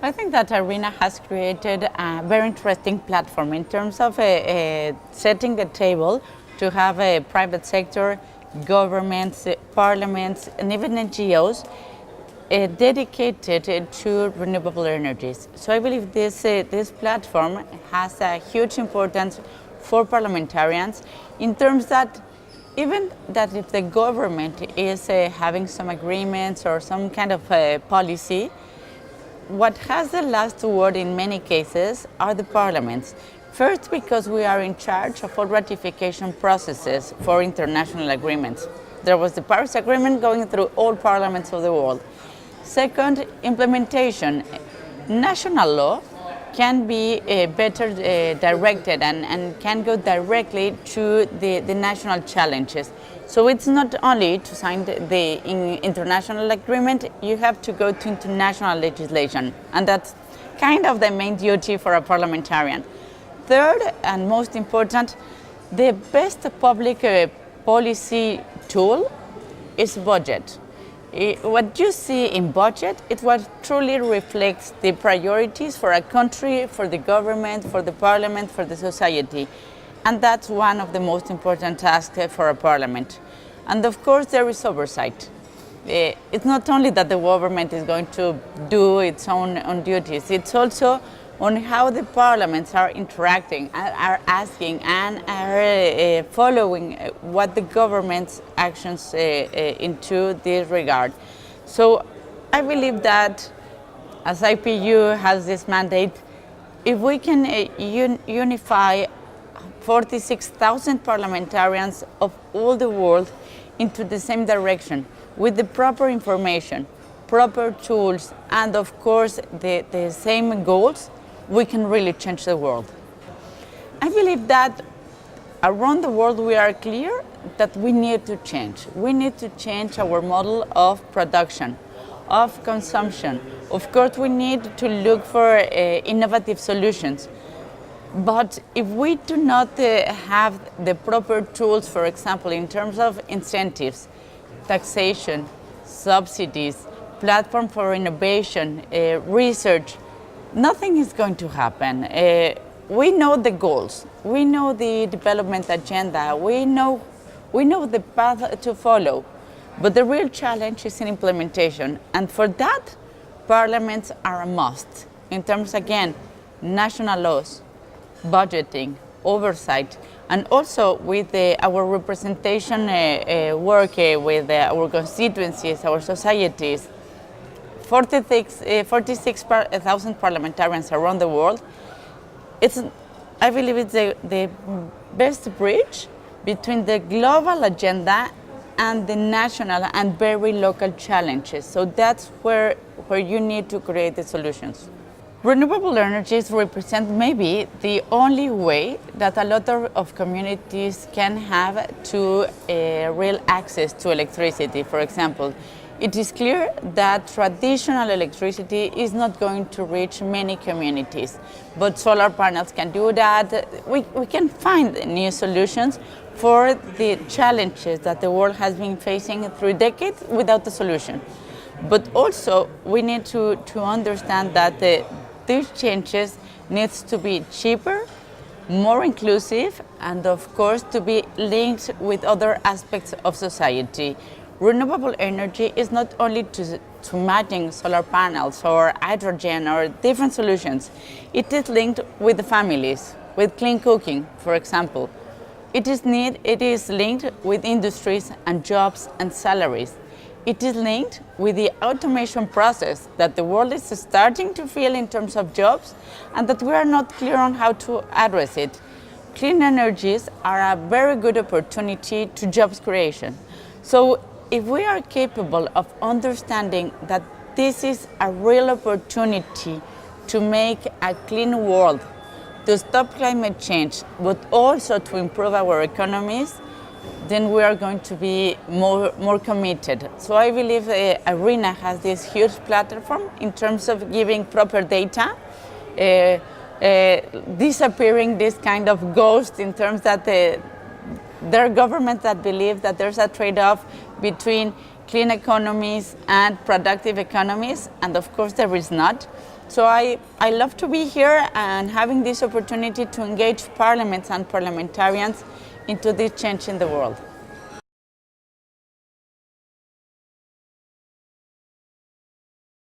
I think that IRENA has created a very interesting platform in terms of setting the table to have a private sector, governments, parliaments, and even NGOs dedicated to renewable energies. So I believe this platform has a huge importance for parliamentarians in terms that even that if the government is having some agreements or some kind of policy, what has the last word in many cases are the parliaments. First, because we are in charge of all ratification processes for international agreements. There was the Paris Agreement going through all parliaments of the world. Second, implementation. National law can be better directed and can go directly to the national challenges. So it's not only to sign the international agreement, you have to go to international legislation, and that's kind of the main duty for a parliamentarian. Third, and most important, the best public policy tool is budget. What you see in budget is what truly reflects the priorities for a country, for the government, for the parliament, for the society. And that's one of the most important tasks for a parliament. And of course, there is oversight. It's not only that the government is going to do its own duties, it's also on how the parliaments are interacting, are asking, and are following what the government's actions into this regard. So I believe that as IPU has this mandate, if we can unify 46,000 parliamentarians of all the world into the same direction with the proper information, proper tools, and of course the same goals, we can really change the world. I believe that around the world we are clear that we need to change. We need to change our model of production, of consumption. Of course, we need to look for innovative solutions. But if we do not have the proper tools, for example, in terms of incentives, taxation, subsidies, platform for innovation, research, nothing is going to happen. We know the goals, we know the development agenda, we know the path to follow, but the real challenge is in implementation. And for that, parliaments are a must in terms, again, national laws, budgeting, oversight, and also with our representation work with our constituencies, our societies. 46,000 parliamentarians around the world. I believe it's the best bridge between the global agenda and the national and very local challenges. So that's where you need to create the solutions. Renewable energies represent maybe the only way that a lot of communities can have to real access to electricity. For example, it is clear that traditional electricity is not going to reach many communities, but solar panels can do that. We can find new solutions for the challenges that the world has been facing through decades without a solution. But also, we need to understand that these changes needs to be cheaper, more inclusive, and of course to be linked with other aspects of society. Renewable energy is not only to matching solar panels or hydrogen or different solutions. It is linked with the families, with clean cooking, for example. It is linked with industries and jobs and salaries. It is linked with the automation process that the world is starting to feel in terms of jobs, and that we are not clear on how to address it. Clean energies are a very good opportunity to jobs creation. So if we are capable of understanding that this is a real opportunity to make a clean world, to stop climate change, but also to improve our economies, then we are going to be more committed. So I believe IRENA has this huge platform in terms of giving proper data, disappearing this kind of ghost in terms that there are governments that believe that there's a trade-off between clean economies and productive economies, and of course there is not. So I love to be here and having this opportunity to engage parliaments and parliamentarians into this change in the world.